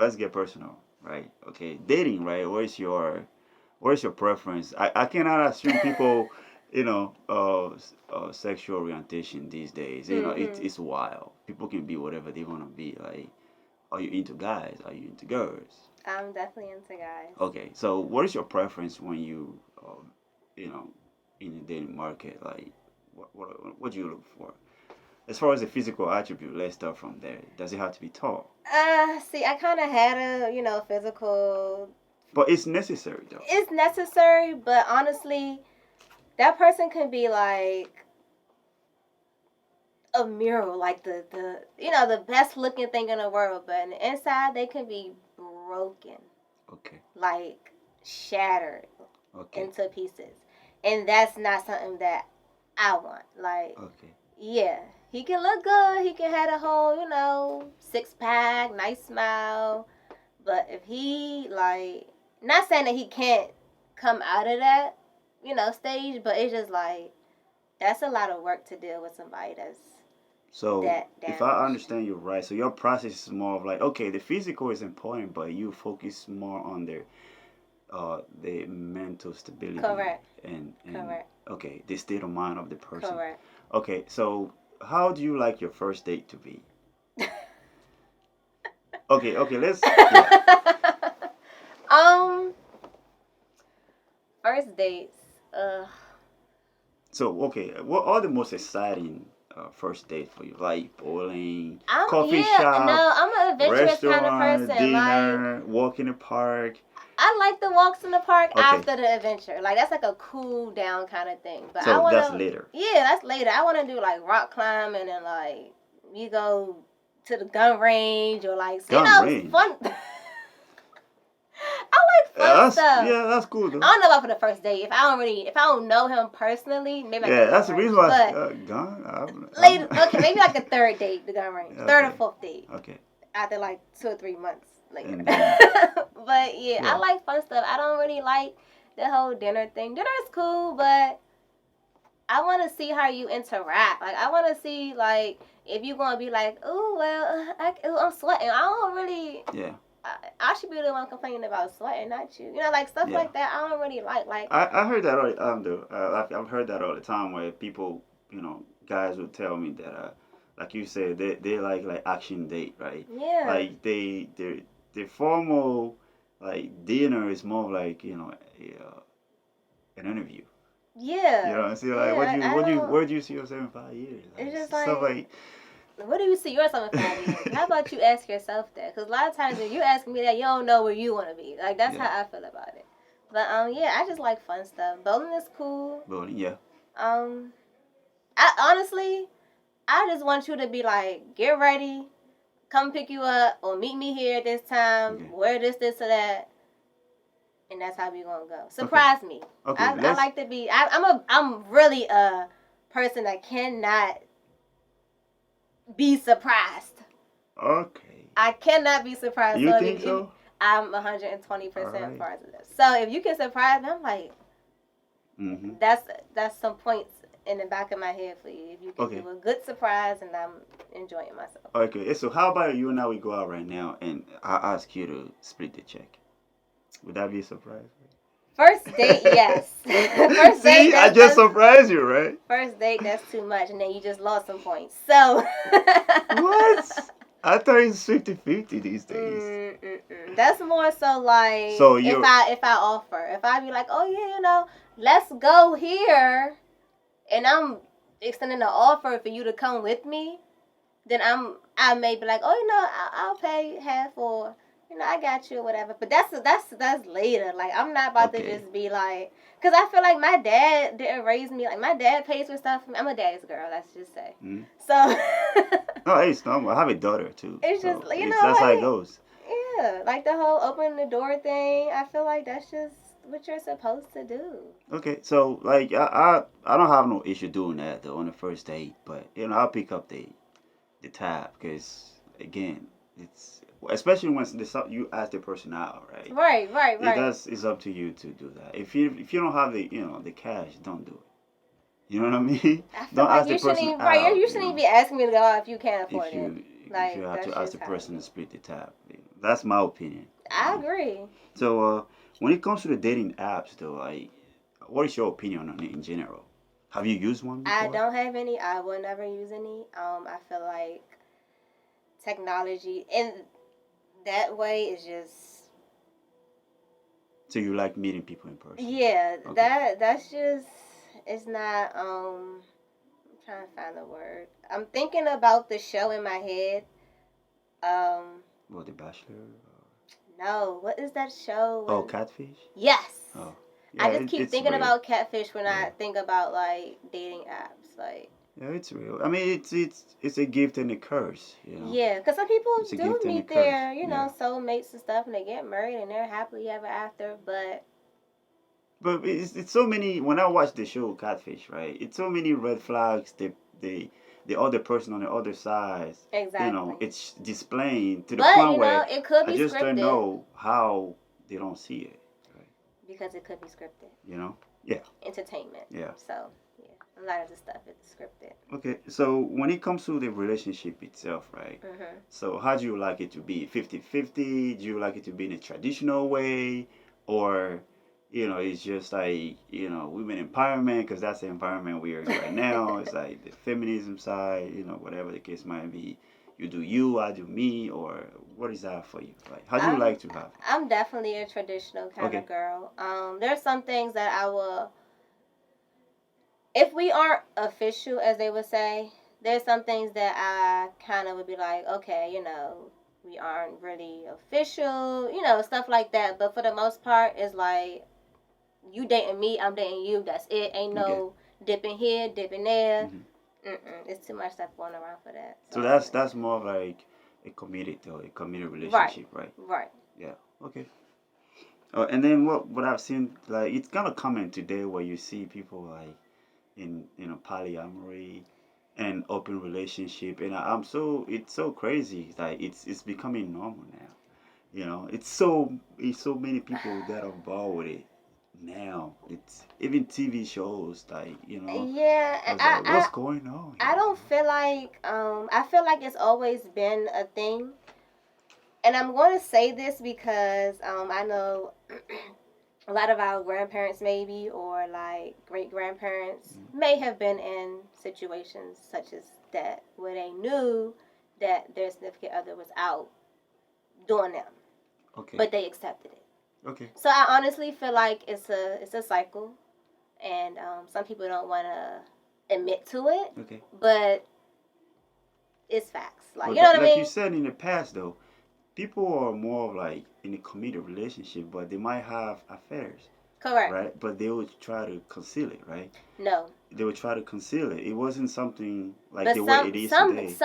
let's get personal, right? Okay, dating, right? Where's your preference? I cannot assume people, sexual orientation these days. It's wild. People can be whatever they want to be. Like, are you into guys? Are you into girls? I'm definitely into guys. Okay, so what is your preference when you know, in the dating market? Like, what do you look for? As far as the physical attribute, let's start from there. Does it have to be tall? See, I kind of had a, physical. But it's necessary though. It's necessary, but honestly, that person can be like a mural, like the best looking thing in the world, but on the inside they can be broken, Okay. like shattered Okay. into pieces, and that's not something that I want. Like, Okay. yeah, he can look good, he can have a whole, six pack, nice smile, but if he like, not saying that he can't come out of that, stage, but it's just like that's a lot of work to deal with somebody that's So that if I damaged. understand you right, so your process is more of like, okay, the physical is important, but you focus more on the mental stability Correct. and Correct. okay, the state of mind of the person. Correct. Okay, so how do you like your first date to be? Okay, okay, let's yeah. um, first dates. So okay, what are the most exciting first date for you? Like bowling, I'm coffee yeah, shop, no, I'm an adventurous kind of restaurant, person. Like, dinner, walk in the park. I like the walks in the park Okay, after the adventure. Like, that's like a cool down kind of thing. But I so that's wanna, later. yeah, that's later. I wanna do like rock climbing and like you go to the gun range or like Gun range. fun. I like fun stuff. That's cool I though. don't know about for the first date. If I don't know him personally, maybe I Yeah, go to that's gun the range. reason why But gun. later, okay, maybe like the third date, the gun range, third or Okay, fourth date, okay, after like 2 or 3 months later. and then But yeah, I yeah, like fun stuff. I don't really like the whole dinner thing. Dinner is cool, but I want to see how you interact. Like, I want to see like if you're gonna be like, oh well, I'm sweating. I don't really. yeah, I should be the one complaining about sweating, not you. Like stuff yeah. like that. I don't really like. Like, I heard that all the time though. I've heard that all the time where people, guys would tell me that like you said, they like action date, right? yeah, Like the formal like dinner is more like an interview. You yeah, know, see, like, yeah. I don't. where do you see yourself in 5 years? It's Like just stuff like, like, what do you see yourself in 5 years? How about you ask yourself that? Because a lot of times when you ask me that, you don't know where you want to be. Like, that's yeah, how I feel about it. But yeah, I just like fun stuff. Bowling is cool. bowling, yeah, Um, I honestly, I just want you to be like, get ready, come pick you up, or meet me here at this time. okay, Wear this, or that, and that's how we gonna go. okay, Surprise me. okay. I Let's like to be. I'm really a person that cannot be surprised. okay. I cannot be surprised. You So think if so? I'm All 120% right. positive. So if you can surprise me, I'm like, Mm-hmm. that's some points in the back of my head for you. If you can Okay. do a good surprise and I'm enjoying myself. Okay. So how about you and I we go out right now and I ask you to split the check? Would that be a surprise? First date, yes. First date, See, I just surprised you, right? first date. That's too much, and then you just lost some points. So What? I thought it's 50-50 these days. That's more so like So if I offer, if I be like, oh yeah, let's go here, and I'm extending the offer for you to come with me, then I may be like, oh, I'll pay half, or I got you or whatever. But that's later. Like, I'm not about to okay. just be like, because I feel like my dad didn't raise me. Like, my dad pays for stuff for me. I'm a daddy's girl, let's just say. Mm-hmm. So No, hey, it's normal. I have a daughter too. it's So just, that's how it like, goes. yeah, like the whole opening the door thing. I feel like that's just what you're supposed to do. Okay, so like I don't have no issue doing that though on the first date, but I'll pick up the tab because again it's especially when you ask the person out, right? Right, right, right. It's up to you to do that. If you don't have the cash, don't do it. You know what I mean? I feel Don't like ask the you shouldn't person even, right, out. you shouldn't even be asking me to go out if you can't afford If it. you if Like, you have that's to ask just the how. person to split the tab, That's my opinion. I agree. So, when it comes to the dating apps, though, like, what is your opinion on it in general? Have you used one I before? don't have any. I will never use any. I feel like technology in that way is just So you like meeting people in person? yeah. Okay. That's just it's not. I'm trying to find the word. I'm thinking about the show in my head. Um, Well, The Bachelor. no, what is that show? Oh, When Catfish. yes, Oh, I yeah, just keep it's thinking real. about catfish when Yeah, I think about like dating apps. Like yeah, it's real. I mean, it's a gift and a curse. yeah, because some people It's a do gift and a meet curse. their Yeah. soulmates and stuff, and they get married and they're happily ever after. But But it's so many. When I watch the show Catfish, right? It's so many red flags. The other person on the other side, exactly. it's displaying to the But point where it could I be just don't scripted know how they don't see it. Right? because it could be scripted. You know? Yeah. Entertainment. Yeah. So yeah, a lot of the stuff is scripted. Okay. So when it comes to the relationship itself, right? Mhm. So how do you like it to be? 50-50? Do you like it to be in a traditional way, or it's just like women empowerment because that's the environment we are in right now. It's like the feminism side, whatever the case might be. You do you, I do me, or what is that for you? Like, how do you I'm like to have? I'm definitely a traditional kind Okay. of girl. There's some things that I will, if we aren't official, as they would say, there's some things that I kind of would be like, okay, we aren't really official, stuff like that. But for the most part, it's like you dating me, I'm dating you. That's it. Ain't Okay. no dipping here, dipping there. Hmm. It's too much stuff going around for that. So So I don't that's more of like a committed right, relationship, right? right. Yeah. Okay. And then what I've seen, like, it's kind of common today where you see people like in polyamory and open relationship, and it's so crazy. Like it's becoming normal now. It's so many people that are involved with it now. It's even TV shows, like Yeah, I was like, what's going on I here? don't feel like I feel like it's always been a thing. And I'm going to say this because I know a lot of our grandparents maybe or like great grandparents may have been in situations such as that where they knew that their significant other was out doing them, Okay. but they accepted it. Okay. So I honestly feel like it's a cycle, and some people don't want to admit to it, Okay. but it's facts. Like But you know what I like you mean? said in the past, though, people are more of like in a committed relationship, but they might have affairs, Correct. right? But they would try to conceal it, right? No. They would try to conceal it. It wasn't something like But the way it is today.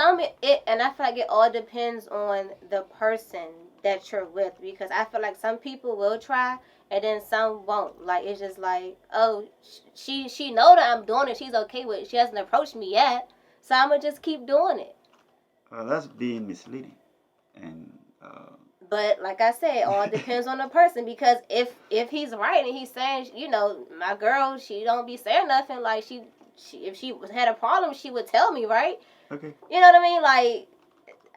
and I feel like it all depends on the person that you're with because I feel like some people will try and then some won't. Like it's just like, oh, she know that I'm doing it. She's okay with it. She hasn't approached me yet, so I'm gonna just keep doing it. That's being misleading, and But like I said, it all depends on the person because if he's right and he's saying, my girl, she don't be saying nothing like she if she had a problem, she would tell me, right? okay, You know what I mean? Like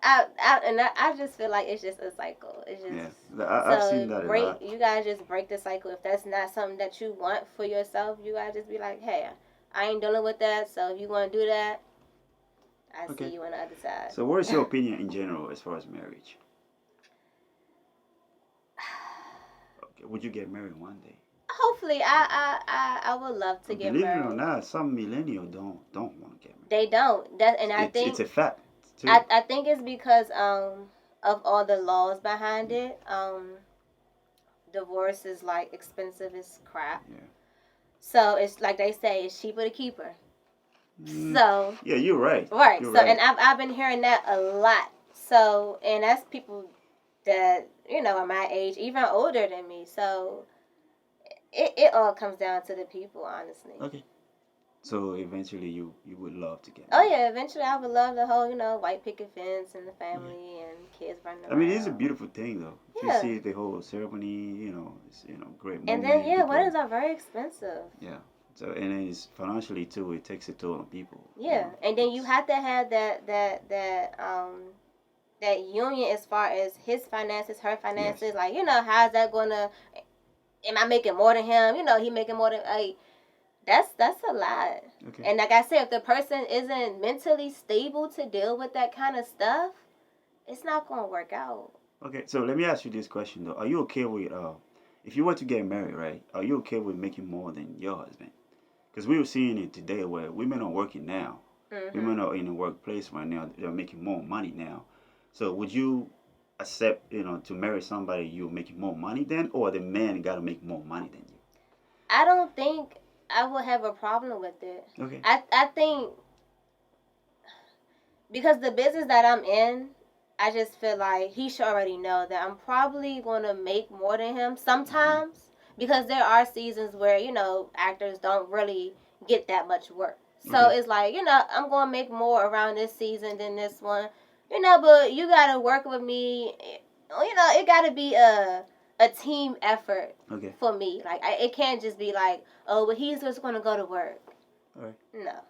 I just feel like it's just a cycle. It's just yeah, I've seen so that a break. lot. You guys just break the cycle. If that's not something that you want for yourself, you guys just be like, hey, I ain't dealing with that. So if you want to do that, I see Okay, you on the other side. so what is your opinion in general as far as marriage? Okay, would you get married one day? Hopefully, I would love to get Believe it or married. not, some millennials don't want to get married. They don't. That and I It's think a fact too. I think it's because of all the laws behind Yeah. it. Divorce is like expensive as crap. Yeah. So it's like they say, it's cheaper to keep her. Mm, So yeah, you're right. right. You're So and right. I've been hearing that a lot. So and that's people that are my age, even older than me. So it all comes down to the people, honestly. Okay. So eventually, you would love to get Oh married. yeah, eventually I would love the whole white picket fence and the Yeah. family and kids running I mean, it's a around. beautiful thing though. If you Yeah. see the whole ceremony, it's great And then moment. People, weddings are very expensive. yeah. So and then it's financially too. It takes a toll on people. Yeah, and then you have to have that that union as far as his finances, her finances. Yes. Like, you know, how's that gonna? Am I making more than him? You know, he making more than like. That's a lot. Okay. And like I said, if the person isn't mentally stable to deal with that kind of stuff, it's not gonna work out. Okay. So let me ask you this question though: are you okay with if you were to get married, right? Are you okay with making more than your husband? Because we were seeing it today where women are working now. Mm-hmm. Women are in the workplace right now. They're making more money now. So would you accept, to marry somebody you're making more money than, or the man got to make more money than I don't think I would have a problem with it. you? Okay. I think because the business that I'm in, I just feel like he should already know that I'm probably gonna make more than him Mm-hmm. sometimes because there are seasons where actors don't really get that much work. So Okay. it's like I'm gonna make more around this season than this one, But you gotta work with me. It gotta be a team effort Okay. for me. Like it can't just be like, oh, but he's just gonna go to work. All right. No.